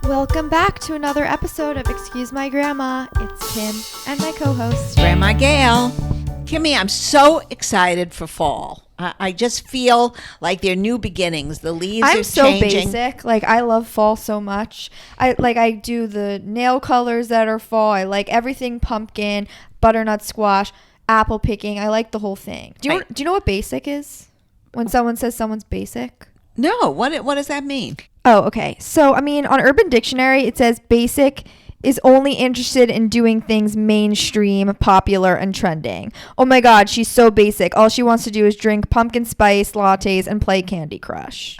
Welcome back to another episode of Excuse My Grandma. It's Kim and my co-host, Grandma Gail. Kimmy, I'm so excited for fall. I just feel like they're new beginnings. The leaves are so changing. basic. Like, I love fall so much. I do the nail colors that are fall. I like everything pumpkin, butternut squash, apple picking. I like the whole thing. Do you know what basic is? When someone says someone's basic? No, what does that mean? Oh, okay. So, I mean, on Urban Dictionary, it says basic is only interested in doing things mainstream, popular, and trending. Oh my God, she's so basic. All she wants to do is drink pumpkin spice lattes and play Candy Crush.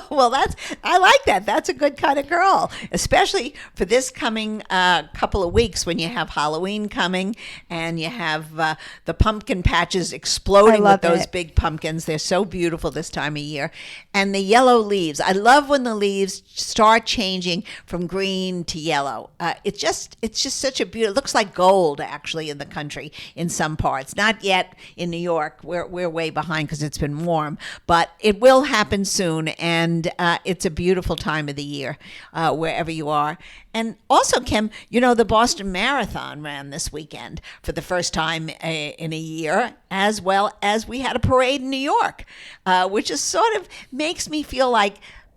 Well, I like that. That's a good kind of girl, especially for this coming couple of weeks when you have Halloween coming and you have the pumpkin patches exploding with those big pumpkins. They're so beautiful this time of year. And the yellow leaves. I love when the leaves start changing from green to yellow. It's just such a beautiful. It looks like gold actually in the country in some parts. Not yet in New York. We're way behind because it's been warm, but it will happen soon. And it's a beautiful time of the year wherever you are. And also, Kim, you know, the Boston Marathon ran this weekend for the first time in a year, as well as we had a parade in New York, which is sort of makes me feel like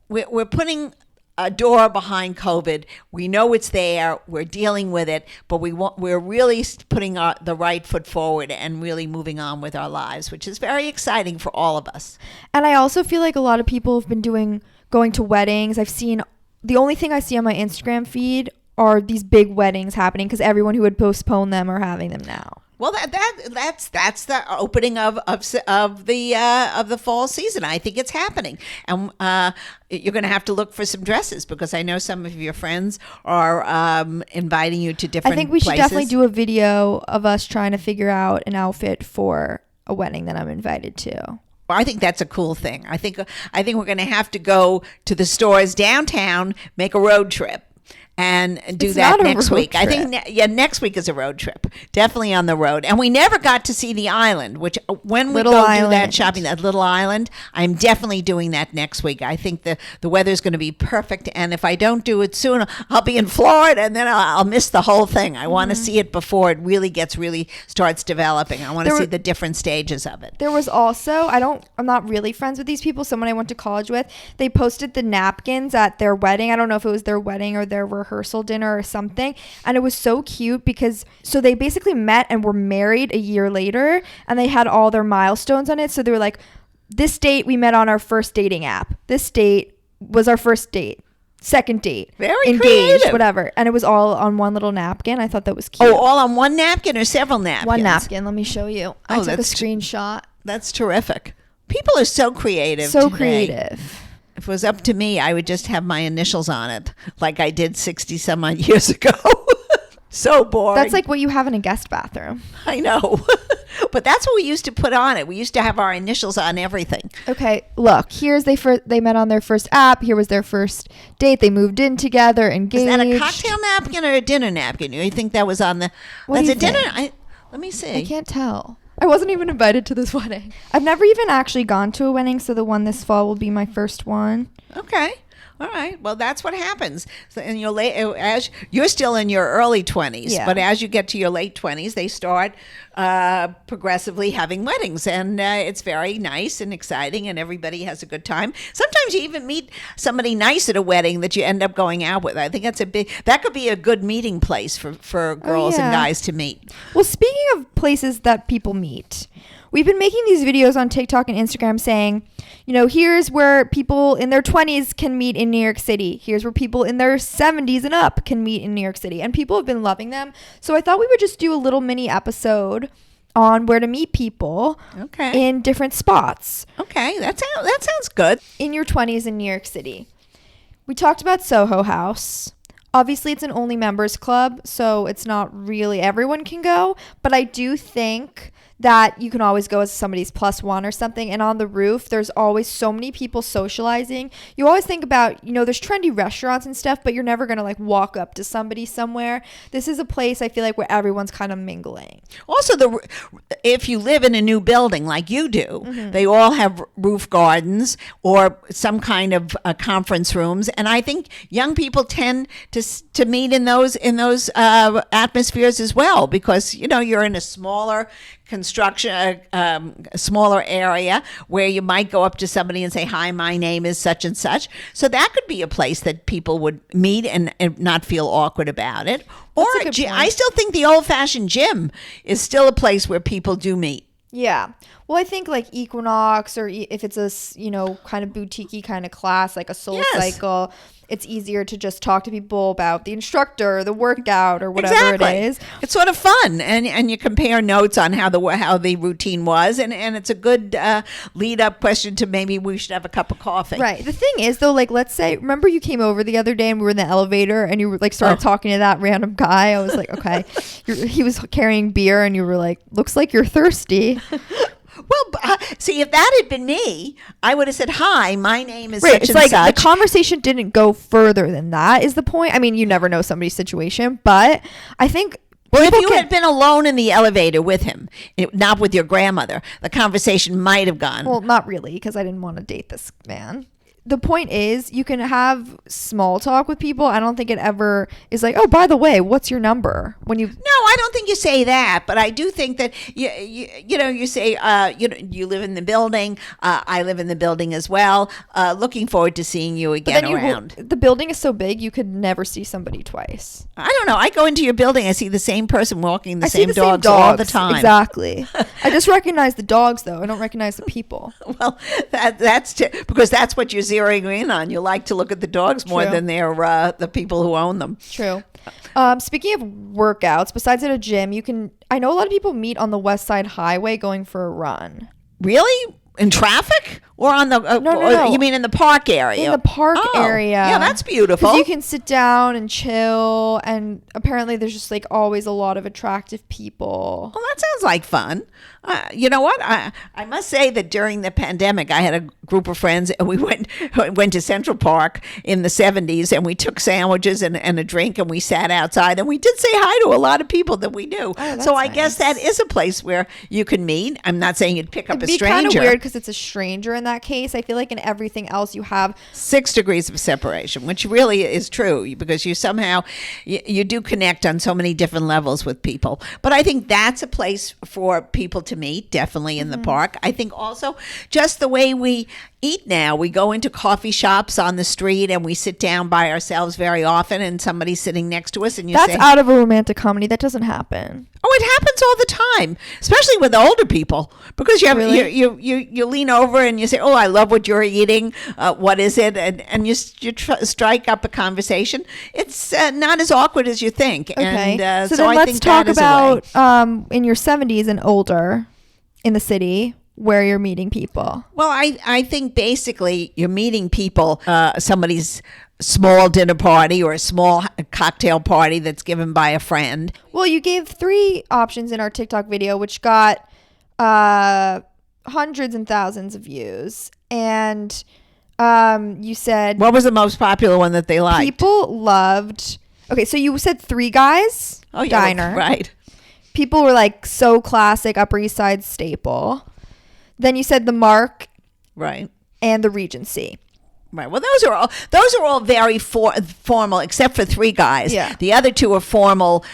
we're putting a door behind COVID. We know it's there. We're dealing with it, but we're really putting the right foot forward and really moving on with our lives, which is very exciting for all of us. And I also feel like a lot of people have been going to weddings. The only thing I see on my Instagram feed are these big weddings happening because everyone who had postponed them are having them now. Well, that's the opening of the fall season. I think it's happening, and you're going to have to look for some dresses because I know some of your friends are inviting you to different. I think we places. should definitely do a video of us trying to figure out an outfit for a wedding that I'm invited to. I think that's a cool thing. I think we're going to have to go to the stores downtown, make a road trip. And do that next week. I think, next week is a road trip. Definitely on the road. And we never got to see the island, which when we do that shopping, that little island, I'm definitely doing that next week. I think the weather's going to be perfect. And if I don't do it soon, I'll be in Florida and then I'll miss the whole thing. I want to see it before it really starts developing. I want to see the different stages of it. There was also, I'm not really friends with these people. Someone I went to college with, they posted the napkins at their wedding. I don't know if it was their wedding or their rehearsal dinner or something, and it was so cute because they basically met and were married a year later, and they had all their milestones on it. So they were like, this date we met on our first dating app, this date was our first date, second date, very engaged, creative, whatever, and it was all on one little napkin. I thought that was cute. Oh, all on one napkin or several napkins? One napkin. Let me show you. I took a screenshot. That's terrific. People are so creative creative. If it was up to me, I would just have my initials on it, like I did 60 some odd years ago. So boring. That's like what you have in a guest bathroom. I know. But that's what we used to put on it. We used to have our initials on everything. Okay, look. Here's they met on their first app. Here was their first date. They moved in together, engaged. Is that a cocktail napkin or a dinner napkin? You think that was on the... That's a dinner... Let me see. I can't tell. I wasn't even invited to this wedding. I've never even actually gone to a wedding, so the one this fall will be my first one. Okay. All right. Well, that's what happens. So, and as you're still in your early 20s, but as you get to your late 20s, they start progressively having weddings, and it's very nice and exciting, and everybody has a good time. Sometimes you even meet somebody nice at a wedding that you end up going out with. I think that could be a good meeting place for girls and guys to meet. Well, speaking of places that people meet, we've been making these videos on TikTok and Instagram saying, here's where people in their 20s can meet in New York City. Here's where people in their 70s and up can meet in New York City. And people have been loving them. So I thought we would just do a little mini episode on where to meet people in different spots. Okay, that sounds good. In your 20s in New York City. We talked about Soho House. Obviously, it's an only members club, so it's not really everyone can go. But I do think that you can always go as somebody's plus one or something. And on the roof, there's always so many people socializing. You always think about, there's trendy restaurants and stuff, but you're never going to like walk up to somebody somewhere. This is a place I feel like where everyone's kind of mingling. Also, if you live in a new building like you do, they all have roof gardens or some kind of conference rooms. And I think young people tend to meet in those atmospheres as well, because, you're in a smaller construction, a smaller area where you might go up to somebody and say, hi, my name is such and such. So that could be a place that people would meet and not feel awkward about it. Or I still think the old-fashioned gym is still a place where people do meet. Yeah. Well, I think like Equinox, or if it's a, kind of boutique-y kind of class, like a Soul Cycle, it's easier to just talk to people about the instructor, the workout, or whatever it is. It's sort of fun, and you compare notes on how the routine was, and it's a good lead-up question to maybe we should have a cup of coffee. Right. The thing is, though, like, let's say, remember you came over the other day and we were in the elevator and you were like started talking to that random guy. I was like, okay, he was carrying beer and you were like, looks like you're thirsty. Well, see, if that had been me, I would have said, hi, my name is such and like such. The conversation didn't go further than that is the point. I mean, you never know somebody's situation, but I think... Well, if you had been alone in the elevator with him, not with your grandmother, the conversation might have gone. Well, not really, because I didn't want to date this man. The point is, you can have small talk with people. I don't think it ever is like, oh, by the way, what's your number? No, I don't think you say that, but I do think that you say you live in the building. I live in the building as well. Looking forward to seeing you again around. The building is so big, you could never see somebody twice. I don't know. I go into your building, I see the same person walking the same dogs all the time. Exactly. I just recognize the dogs, though. I don't recognize the people. Well, that's because that's what you're zeroing in on. You like to look at the dogs more than the people who own them. True. Speaking of workouts, besides at a gym, I know a lot of people meet on the West Side Highway going for a run. Really? In traffic? Or on the no. You mean in the park area? In the park area. Yeah, that's beautiful. 'Cause you can sit down and chill, and apparently there's just like always a lot of attractive people. Well, that sounds like fun. You know what? I must say that during the pandemic, I had a group of friends, and we went to Central Park in the 70s, and we took sandwiches and a drink, and we sat outside, and we did say hi to a lot of people that we knew. So I guess that is a place where you can meet. I'm not saying you'd pick up a stranger. It'd be kind of weird because it's a stranger in that case. I feel like in everything else you have 6 degrees of separation, which really is true, because you somehow you do connect on so many different levels with people. But I think that's a place for people to meet, definitely in the park. I think also just the way we eat now, we go into coffee shops on the street and we sit down by ourselves very often, and somebody's sitting next to us, and you say, that's out of a romantic comedy. That doesn't happen. Oh, it happens all the time, especially with older people, because you have you lean over and you say, "Oh, I love what you're eating. What is it?" And you strike up a conversation. It's not as awkward as you think. Okay, and, so then I let's think talk that is about in your 70s and older in the city where you're meeting people. Well, I think basically you're meeting people, somebody's small dinner party or a small cocktail party that's given by a friend. Well, you gave 3 options in our TikTok video, which got hundreds and thousands of views. And you said... What was the most popular one that they liked? People loved... Okay, so you said 3 Guys Diner. Right. People were like, so classic, Upper East Side staple. Then you said the Mark. Right. And the Regency. Right. Well, those are all very formal, except for 3 Guys. Yeah. The other 2 are formal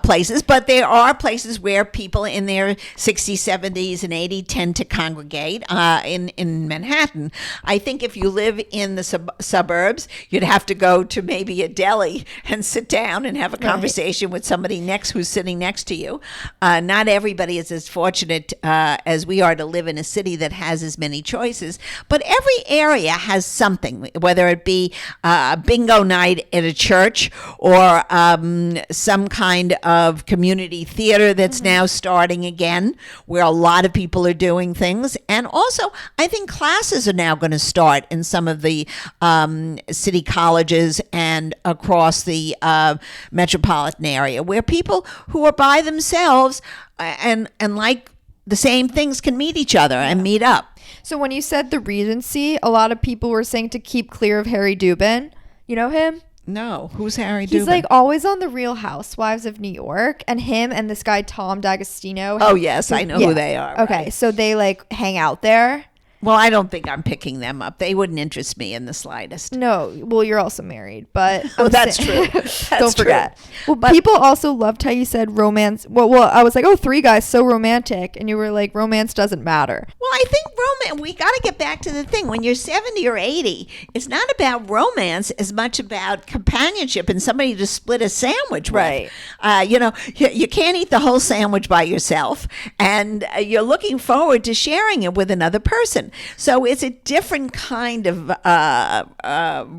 places, but there are places where people in their 60s, 70s, and 80s tend to congregate in Manhattan. I think if you live in the suburbs, you'd have to go to maybe a deli and sit down and have a conversation with somebody who's sitting next to you. Not everybody is as fortunate as we are to live in a city that has as many choices, but every area has something. Whether it be a bingo night at a church or some kind of community theater that's now starting again, where a lot of people are doing things. And also, I think classes are now going to start in some of the city colleges and across the metropolitan area, where people who are by themselves and like the same things can meet each other and meet up. So when you said the Regency, a lot of people were saying to keep clear of Harry Dubin. You know him? No, who's Harry Dubin? He's like always on the Real Housewives of New York, and him and this guy Tom D'Agostino. Oh yes, I know who they are. Okay, right. so they like hang out there. Well, I don't think I'm picking them up. They wouldn't interest me in the slightest. No, well, you're also married, but that's true. That's don't forget. true. Well, But people also loved how you said romance. Well, I was like, oh, 3 guys, so romantic, and you were like, romance doesn't matter. Well, I think romance. We got to get back to the thing. When you're 70 or 80, it's not about romance as much about companionship and somebody to split a sandwich with. Right. You can't eat the whole sandwich by yourself, and you're looking forward to sharing it with another person. So it's a different kind of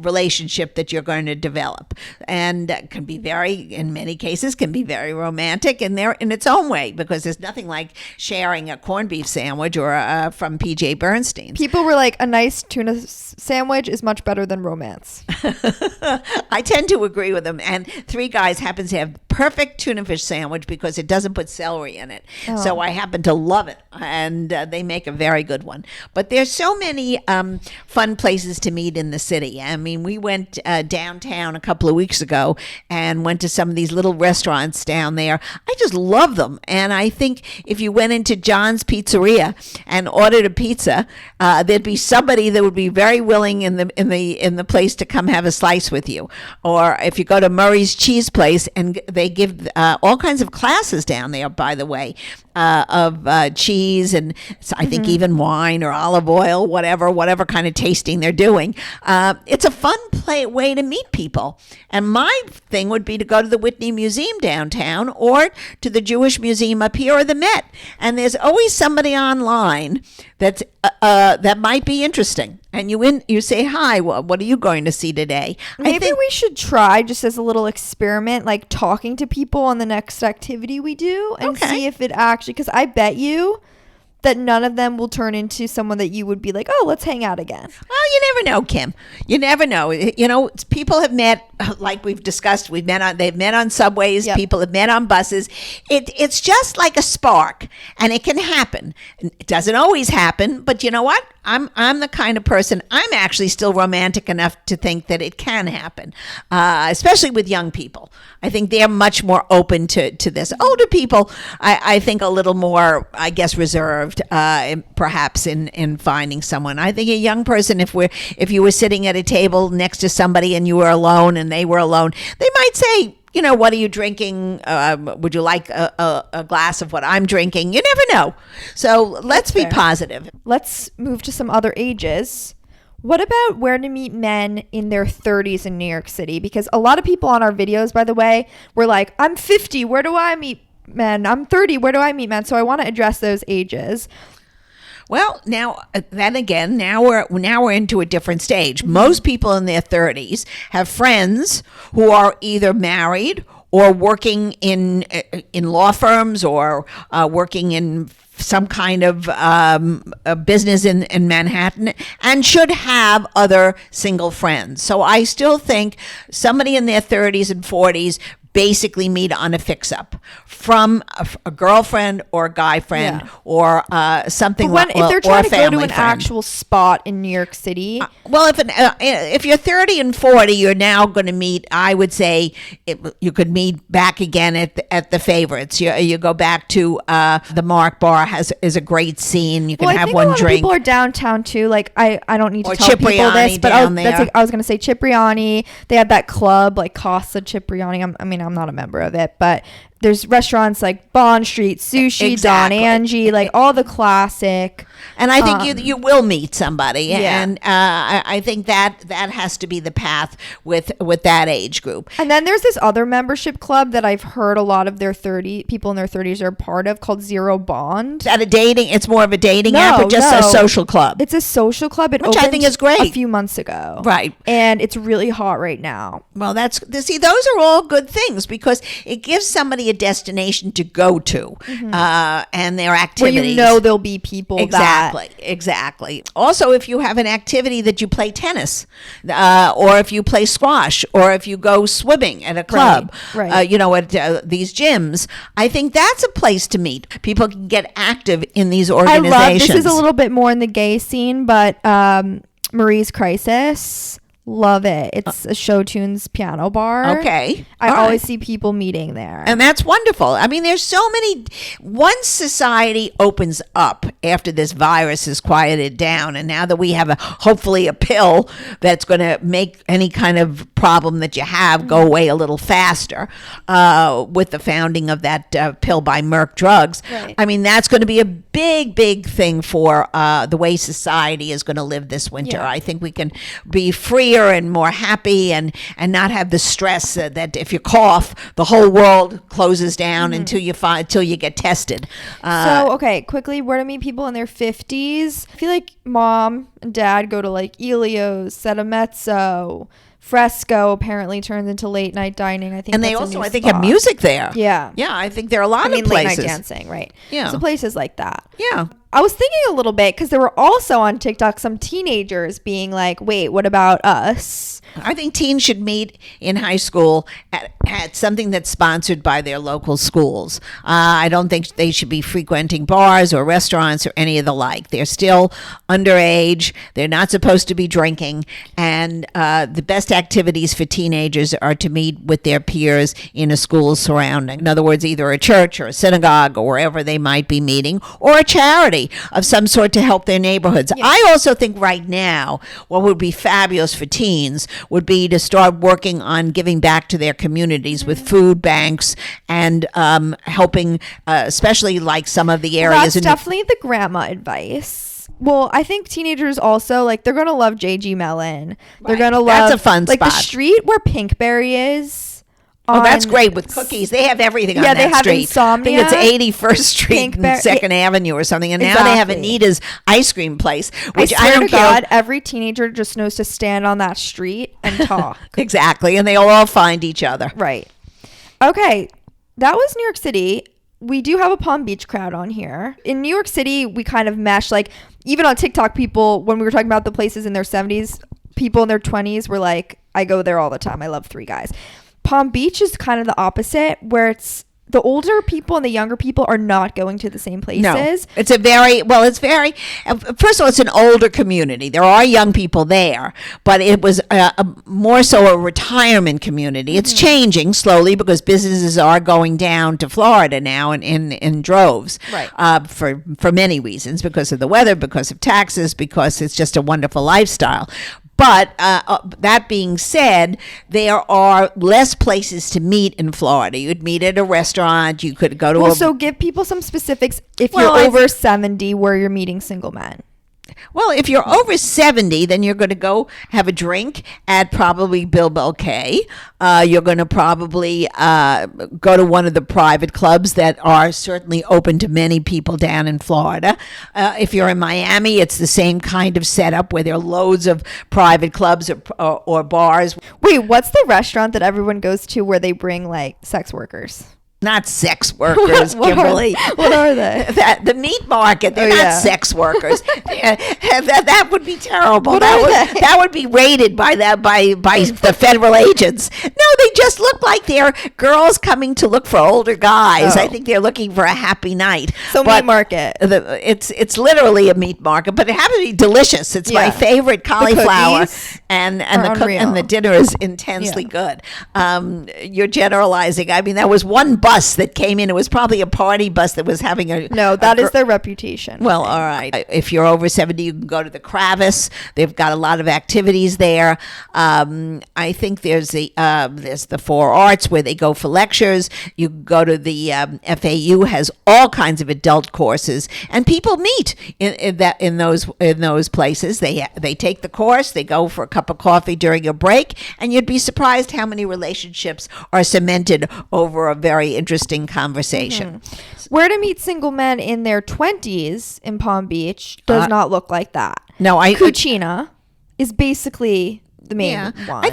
relationship that you're going to develop, and can be in many cases, can be very romantic in its own way, because there's nothing like sharing a corned beef sandwich or from PJ Bernstein. People were like, a nice tuna sandwich is much better than romance. I tend to agree with them. And 3 Guys happens to have perfect tuna fish sandwich because it doesn't put celery in it. Oh. So I happen to love it, and they make a very good one. But there's so many fun places to meet in the city. I mean, we went downtown a couple of weeks ago and went to some of these little restaurants down there. I just love them. And I think if you went into John's Pizzeria and ordered a pizza, there'd be somebody that would be very willing in the place to come have a slice with you. Or if you go to Murray's Cheese Place, and they give all kinds of classes down there, by the way, of cheese and I think even wine or olive oil, whatever kind of tasting they're doing. It's a fun way to meet people. And my thing would be to go to the Whitney Museum downtown or to the Jewish Museum up here or the Met. And there's always somebody online that might be interesting. And you say, hi, what are you going to see today? Maybe we should try, just as a little experiment, like talking to people on the next activity we do and see if it actually, because I bet you that none of them will turn into someone that you would be like, oh, let's hang out again. Well, you never know, Kim. You never know. You know, people have met, like we've discussed. They've met on subways. Yep. People have met on buses. It's just like a spark, and it can happen. It doesn't always happen, but you know what? I'm the kind of person. I'm actually still romantic enough to think that it can happen, especially with young people. I think they're much more open to this. Older people, I think, a little more, I guess, reserved, perhaps in finding someone. I think a young person, if you were sitting at a table next to somebody and you were alone and they were alone, they might say, you know, what are you drinking? Would you like a glass of what I'm drinking? You never know. So let's be positive. Let's move to some other ages. What about where to meet men in their 30s in New York City? Because a lot of people on our videos, by the way, were like, I'm 50. Where do I meet men? I'm 30. Where do I meet men? So I want to address those ages. Well, now then again, now we're into a different stage. Most people in their 30s have friends who are either married or working in law firms or working in some kind of a business in Manhattan, and should have other single friends. So I still think somebody in their 30s and 40s basically meet on a fix-up from a girlfriend or a guy friend or something like that. If they're trying to go to an actual spot in New York City. Well, if you're 30 and 40, you're now going to meet, I would say, you could meet back again at the favorites. You go back to the Mark Bar is a great scene. You can have one drink. I think a lot of people are downtown too. Like I don't need to tell Cipriani people this, but I was going to say Cipriani. They had that club like Casa Cipriani. I'm not a member of it, but there's restaurants like Bond Street, Sushi, Don Angie, like all the classic. And I think you will meet somebody, and I think that has to be the path with that age group. And then there's this other membership club that I've heard a lot of people in their 30s are part of called Zero Bond. Is that it's more of a dating app or just a social club? It's a social club. Which I think is great. A few months ago, right? And it's really hot right now. Well, those are all good things because it gives somebody a destination to go to, and their Where activities. you know there'll be people Exactly. Also, if you have an activity that you play tennis, or if you play squash, or if you go swimming at a club, Right. at these gyms, I think that's a place to meet. People can get active in these I organizations. love, this is a little bit more in the gay scene, but Marie's Crisis, love it. It's a Show Tunes piano bar. Okay. I All always right. see people meeting there. And that's wonderful. I mean, there's so many. Once society opens up after this virus is quieted down, and now that we have hopefully a pill that's going to make any kind of problem that you have go away a little faster, with the founding of that pill by Merck Drugs. Right. I mean, that's going to be a big thing for the way society is going to live this winter. Yeah. I think we can be freer and more happy, and not have the stress that if you cough, the whole world closes down until you get tested. So, okay, quickly, where to meet people in their 50s. I feel like mom and dad go to like Elio's, Sedamezzo, Fresco apparently turns into late night dining. I think And they that's a also, new I think, spot. have music there. Yeah. Yeah, I think there are a lot of late places. night dancing, right? Yeah. So places like that. Yeah. I was thinking a little bit because there were also on TikTok some teenagers being like, wait, what about us? I think teens should meet in high school at something that's sponsored by their local schools. I don't think they should be frequenting bars or restaurants or any of the like. They're still underage. They're not supposed to be drinking. And the best activities for teenagers are to meet with their peers in a school surrounding. In other words, either a church or a synagogue or wherever they might be meeting, or a charity of some sort to help their neighborhoods. Yeah. I also think right now what would be fabulous for teens would be to start working on giving back to their communities with food banks and helping, especially like some of the Well, areas. that's definitely the grandma advice. Well, I think teenagers also, like, they're going to love JG Mellon. They're Right. going to love... That's a fun like, spot. the street where Pinkberry is... Oh, that's on- great with cookies. They have everything on Yeah, that they have street. Insomnia, I think it's 81st Street Pinkberry- and 2nd Avenue or something. And now they have Exactly. Anita's ice cream place, which I swear don't to care. God, every teenager just knows to stand on that street and talk. Exactly. And they'll all find each other. Right. Okay. That was New York City. We do have a Palm Beach crowd on here. In New York City, we kind of mesh, like, even on TikTok, people, when we were talking about the places in their 70s, people in their 20s were like, I go there all the time. I love Three Guys. Palm Beach is kind of the opposite, where it's the older people and the younger people are not going to the same places. No, it's first of all, it's an older community. There are young people there, but it was more so a retirement community. It's changing slowly because businesses are going down to Florida now in droves. Right. For many reasons, because of the weather, because of taxes, because it's just a wonderful lifestyle. But that being said, there are less places to meet in Florida. You'd meet at a restaurant. You could go to Well, so give people some specifics if Well, you're over 70 where you're meeting single men. Well, if you're over 70, then you're going to go have a drink at probably Bilbo K. You're going to probably go to one of the private clubs that are certainly open to many people down in Florida. If you're in Miami, it's the same kind of setup where there are loads of private clubs or bars. Wait, what's the restaurant that everyone goes to where they bring like sex workers? Not sex workers, Kimberly. What are they? The meat market. They're Oh, not yeah. sex workers. that would be terrible. What that are would they? that would be raided by the federal agents. No, they just look like they're girls coming to look for older guys. Oh. I think they're looking for a happy night. So But meat market. It's literally a meat market, but it happens to be delicious. It's my Yeah. favorite cauliflower, cookies and are unreal. the dinner is intensely good. You're generalizing. I mean, that was one bus that came in. It was probably a party bus that was having a No, that is their reputation. well, all right. If you're over 70, you can go to the Kravis. They've got a lot of activities there. I think there's the Four Arts where they go for lectures. You can go to the FAU has all kinds of adult courses, and people meet in those places. They take the course. They go for a cup of coffee during a break, and you'd be surprised how many relationships are cemented over a very interesting conversation. Where to meet single men in their 20s in Palm Beach does not look like that. No, Cucina is basically the main one. I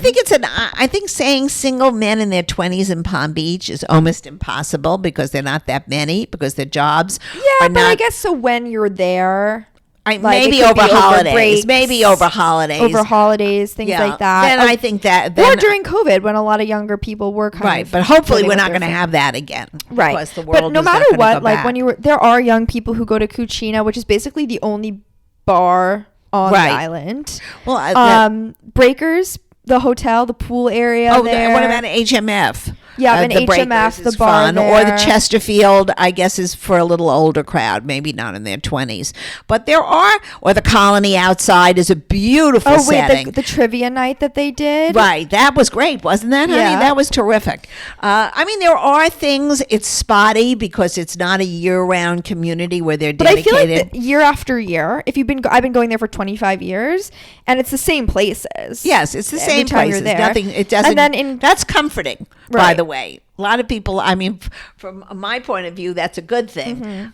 think saying single men in their 20s in Palm Beach is almost impossible because they're not that many, because their jobs are but not. I guess so when you're there. Maybe over holidays. Maybe over holidays. Over holidays, things like that. Then I think that. Or during COVID, when a lot of younger people were kind of. But hopefully we're not going to have that again. Right. Because the world but no matter what, like when there are young people who go to Cucina, which is basically the only bar on the island. Well, Breakers, the hotel, the pool area. there. What about HMF? Yeah, an HMF, the bar fun. there. Or the Chesterfield, I guess, is for a little older crowd, maybe not in their 20s. But there are, or the Colony outside is a beautiful setting. The trivia night that they did. Right, that was great, wasn't that, honey? Yeah. That was terrific. I mean, there are things, it's spotty because it's not a year-round community where they're dedicated. But I feel like year after year, I've been going there for 25 years, and it's the same places. Yes, it's the same places. Nothing. It doesn't. And then that's comforting, by the way. A lot of people, I mean, from my point of view, that's a good thing.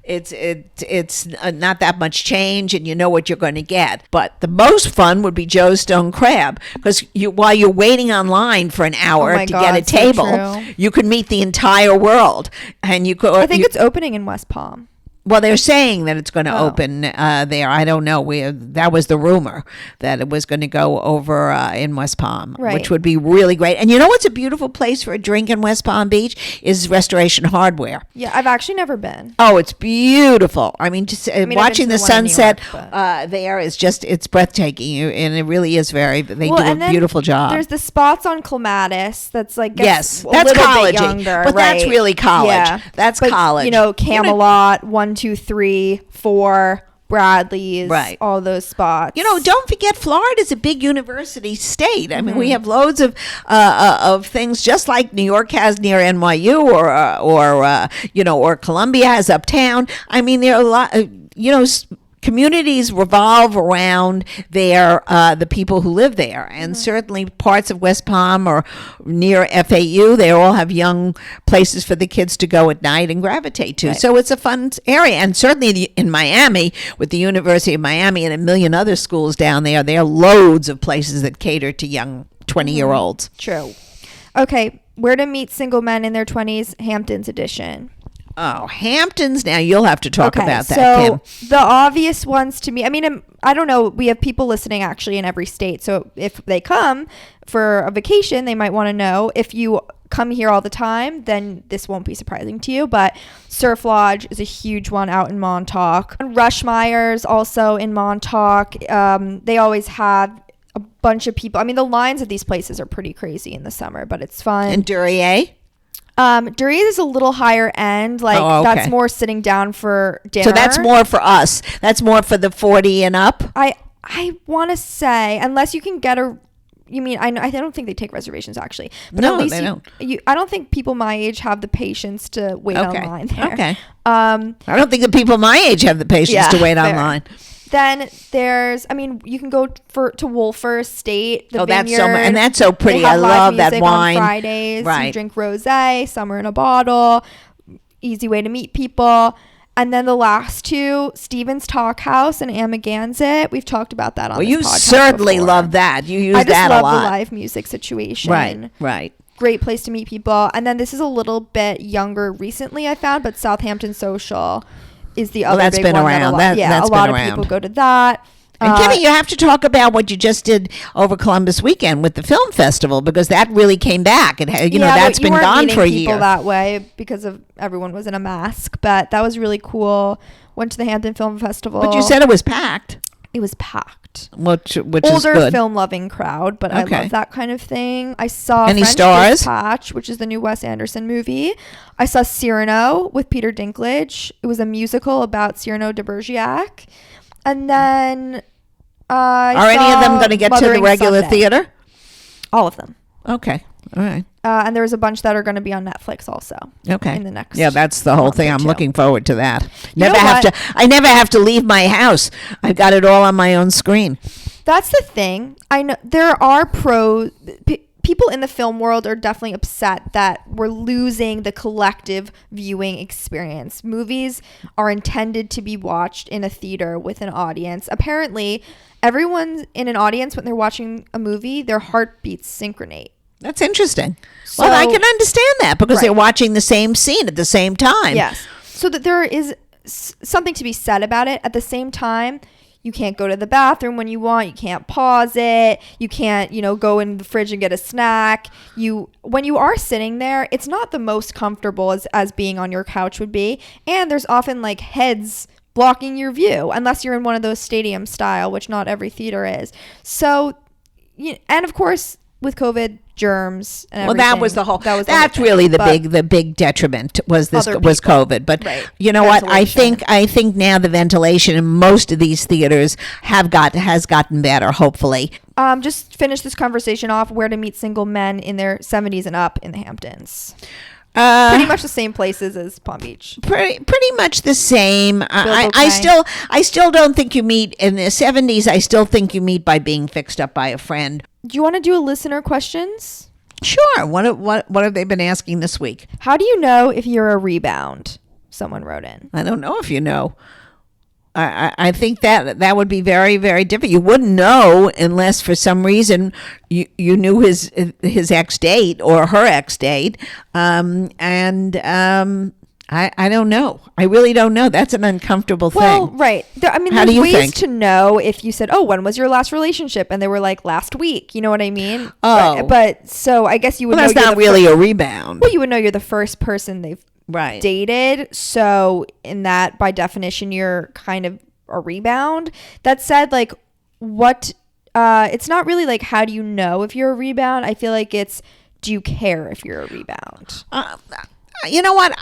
It's not that much change, and you know what you're going to get. But the most fun would be Joe's Stone Crab, because while you're waiting online for an hour to get a table, you could meet the entire world, and you could. I think it's opening in West Palm. Well, they're saying that it's going to open there. I don't know. That was the rumor, that it was going to go over in West Palm, which would be really great. And you know what's a beautiful place for a drink in West Palm Beach is Restoration Hardware. Yeah, I've actually never been. Oh, it's beautiful. I mean, just watching the sunset there is it's breathtaking, and it really is they do a beautiful job. There's the spots on Clematis that's like that's college, but that's really college. Yeah. That's college. You know, Camelot, 1, 2, 3, 4, Bradley's, all those spots. You know, don't forget, Florida's a big university state. I mean, we have loads of things, just like New York has near NYU, or Columbia has uptown. I mean, there are a lot. Communities revolve around the people who live there, and certainly parts of West Palm or near FAU, they all have young places for the kids to go at night and gravitate to. So it's a fun area, and certainly in Miami, with the University of Miami and a million other schools down there are loads of places that cater to young 20-year-olds. True. Okay, where to meet single men in their 20s, Hamptons edition. Oh, Hamptons. Now you'll have to talk about that, Kim. So the obvious ones to me, I mean, I don't know. We have people listening actually in every state. So if they come for a vacation, they might want to know. If you come here all the time, then this won't be surprising to you. But Surf Lodge is a huge one out in Montauk. Rushmeyer's also in Montauk. They always have a bunch of people. I mean, the lines at these places are pretty crazy in the summer, but it's fun. And Duryea? Duryea is a little higher end. That's more sitting down for dinner. So that's more for us. That's more for the 40 and up. I want to say, unless you can get you mean, I don't think they take reservations actually. But no, at least they don't. I don't think people my age have the patience to wait online there. Okay. I don't think the people my age have the patience to wait online. Then there's, I mean, you can go to Wolfer Estate, the vineyard. That's so pretty. I love that wine. On Fridays, you drink rosé, summer in a bottle, easy way to meet people. And then the last two, Stevens Talk House and Amagansett. We've talked about that on this podcast. You certainly love that. You use that a lot. I just love the live music situation. Right. Great place to meet people. And then this is a little bit younger recently, I found, but Southampton Social is the other big one. A lot of people go to that. And Kimmy, you have to talk about what you just did over Columbus weekend with the film festival, because that really came back. That's been gone for a year. People that way because of everyone was in a mask, but that was really cool. Went to the Hampton Film Festival. But you said it was packed. It was packed. Which older is good. film loving crowd, but I love that kind of thing. I saw Any French stars? Dispatch, which is the new Wes Anderson movie. I saw Cyrano with Peter Dinklage. It was a musical about Cyrano de Bergerac. And then are any of them going to get to the regular theater? All of them. Okay. All right. And there's a bunch that are going to be on Netflix also. Okay. In the next. Yeah, that's the whole thing. I'm looking forward to that. I never have to leave my house. I've got it all on my own screen. That's the thing. I know there are people in the film world are definitely upset that we're losing the collective viewing experience. Movies are intended to be watched in a theater with an audience. Apparently, everyone in an audience, when they're watching a movie, their heartbeats synchronate. That's interesting. Well, I can understand that because they're watching the same scene at the same time. Yes. So that there is something to be said about it. At the same time, you can't go to the bathroom when you want. You can't pause it. You can't, go in the fridge and get a snack. When you are sitting there, it's not the most comfortable as being on your couch would be. And there's often like heads blocking your view, unless you're in one of those stadium style, which not every theater is. So, and of course, with COVID, germs and everything. Well, that was the whole. That's really the big detriment was COVID. But you know what? I think now the ventilation in most of these theaters has gotten better. Hopefully. Just finish this conversation off. Where to meet single men in their 70s and up in the Hamptons. Pretty much the same places as Palm Beach. Pretty much the same. I still don't think you meet in the 70s. I still think you meet by being fixed up by a friend. Do you want to do a listener questions? Sure. What have they been asking this week? How do you know if you're a rebound? Someone wrote in. I don't know if you know. I think that would be very, very different. You wouldn't know unless for some reason you knew his ex date or her ex date. I don't know. I really don't know. That's an uncomfortable thing. Well, right. How do you ways think? To know if you said, "Oh, when was your last relationship?" and they were like last week. You know what I mean? Oh, but so I guess you would. Well, that's not really a rebound. Well, you would know you're the first person they've dated. So in that, by definition, you're kind of a rebound. That said, like what? It's not really like how do you know if you're a rebound? I feel like it's do you care if you're a rebound? You know what?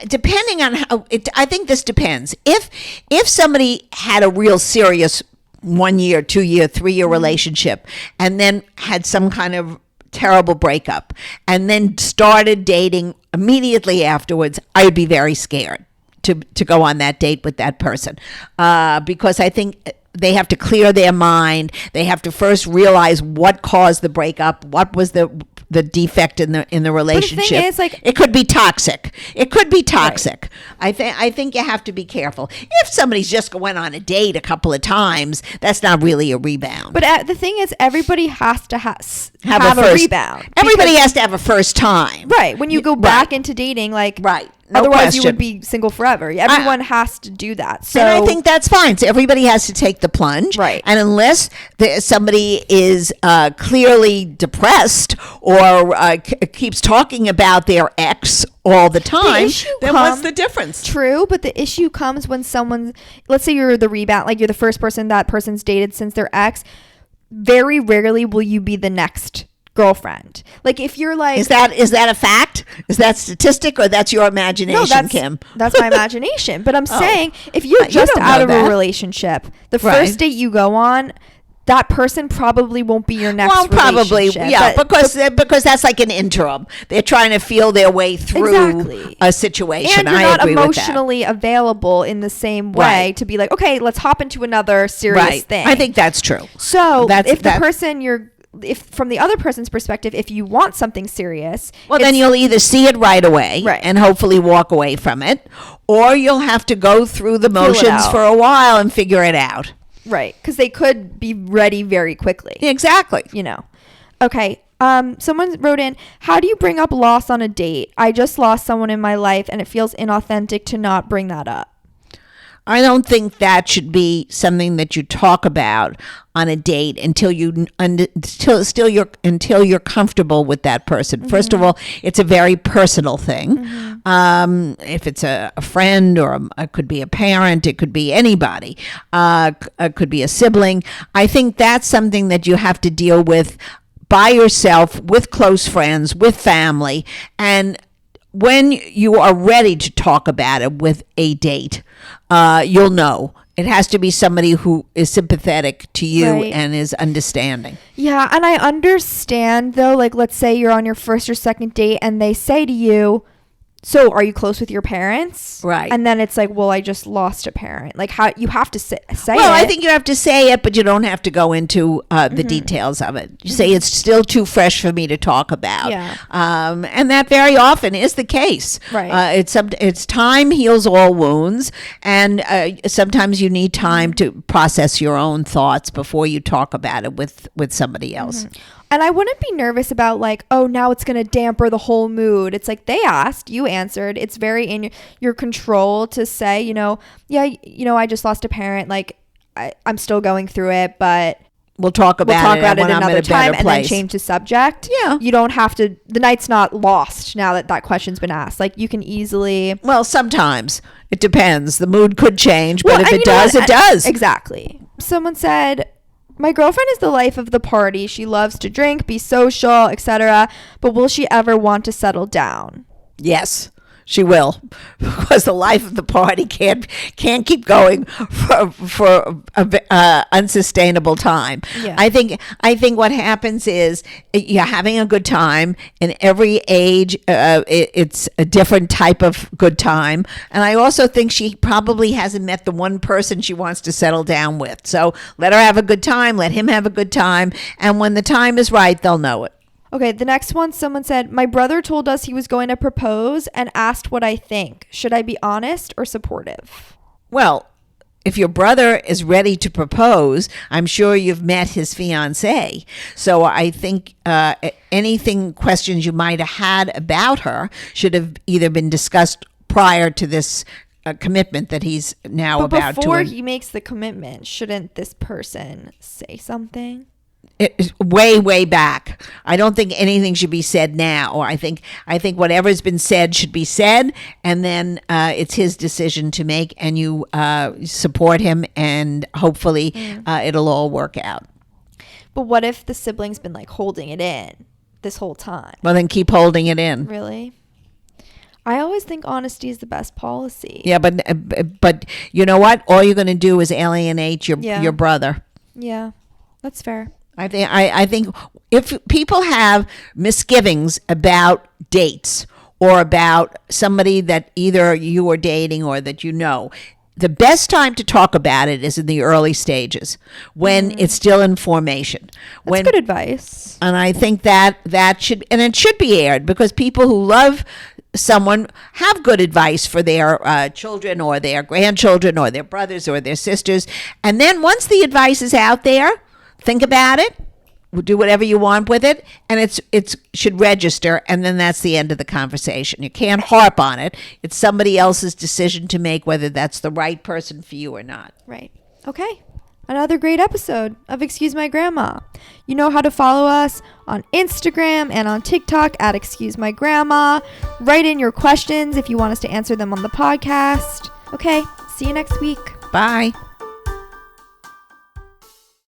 Depending on how I think this depends. If somebody had a real serious 1 year, 2 year, 3 year relationship, and then had some kind of terrible breakup, and then started dating immediately afterwards, I would be very scared to go on that date with that person, because I think they have to clear their mind. They have to first realize what caused the breakup, what was the defect in the relationship. But the thing is, like, it could be toxic. Right. I think you have to be careful. If somebody's just went on a date a couple of times, that's not really a rebound. But the thing is, everybody has to have a rebound. Everybody has to have a first time. Right. When you go back into dating, like No otherwise question. You would be single forever. Everyone has to do that. So and I think that's fine. So everybody has to take the plunge. Right. And unless somebody is clearly depressed or keeps talking about their ex all the time, then what's the difference? True, but the issue comes when let's say you're the rebound, like you're the first person that person's dated since their ex. Very rarely will you be the next girlfriend. Like if you're like, is that a fact? Is that statistic or that's your imagination, Kim? That's my imagination. But I'm saying if you're just out of a relationship, the first date you go on, that person probably won't be your next relationship. Because that's like an interim. They're trying to feel their way through a situation. And you're not emotionally available in the same way to be like, okay, let's hop into another serious thing. I think that's true. So if from the other person's perspective, if you want something serious, then you'll either see it right away and hopefully walk away from it, or you'll have to go through the motions for a while and figure it out. Right, because they could be ready very quickly. Exactly. Okay. Someone wrote in, how do you bring up loss on a date? I just lost someone in my life and it feels inauthentic to not bring that up. I don't think that should be something that you talk about on a date until you're comfortable with that person. Mm-hmm. First of all, it's a very personal thing. Mm-hmm. If it's a friend or it could be a parent, it could be anybody, it could be a sibling. I think that's something that you have to deal with by yourself, with close friends, with family, and when you are ready to talk about it with a date, you'll know. It has to be somebody who is sympathetic to you and is understanding. Yeah, and I understand, though, like, let's say you're on your first or second date and they say to you, so are you close with your parents? Right. And then it's like, well, I just lost a parent. Like, how you have to say Well, it. I think you have to say it, but you don't have to go into the details of it. You say it's still too fresh for me to talk about. Yeah. And that very often is the case. Right. It's time heals all wounds, and sometimes you need time to process your own thoughts before you talk about it with somebody else. And I wouldn't be nervous about like, oh, now it's going to damper the whole mood. It's like they asked, you answered. It's very in your control to say, I just lost a parent. Like, I'm still going through it, but we'll talk about it another time and then change the subject. Yeah. You don't have to, the night's not lost now that question's been asked. Like, you can easily. Well, sometimes it depends. The mood could change, but if it does, it does. Exactly. Someone said, my girlfriend is the life of the party. She loves to drink, be social, etc. But will she ever want to settle down? Yes, she will, because the life of the party can't keep going for a unsustainable time. Yeah. I think what happens is you're having a good time. In every age, it's a different type of good time. And I also think she probably hasn't met the one person she wants to settle down with. So let her have a good time. Let him have a good time. And when the time is right, they'll know it. Okay, the next one, someone said, my brother told us he was going to propose and asked what I think. Should I be honest or supportive? Well, if your brother is ready to propose, I'm sure you've met his fiancée. So I think questions you might have had about her should have either been discussed prior to this commitment that he's now about to. Before he makes the commitment, shouldn't this person say something? It's way back. I don't think anything should be said now. I think whatever's been said should be said, and then it's his decision to make, and you support him, and hopefully it'll all work out. But what if the sibling's been like holding it in this whole time? Well, then keep holding it in. Really? I always think honesty is the best policy. Yeah, but you know what? All you're going to do is alienate your brother. Yeah, that's fair. I think if people have misgivings about dates or about somebody that either you are dating or that you know, the best time to talk about it is in the early stages when it's still in formation. That's good advice. And I think that should, and it should be aired, because people who love someone have good advice for their children or their grandchildren or their brothers or their sisters. And then once the advice is out there, think about it, do whatever you want with it, and it should register, and then that's the end of the conversation. You can't harp on it. It's somebody else's decision to make whether that's the right person for you or not. Right. Okay. Another great episode of Excuse My Grandma. You know how to follow us on Instagram and on TikTok at Excuse My Grandma. Write in your questions if you want us to answer them on the podcast. Okay. See you next week. Bye.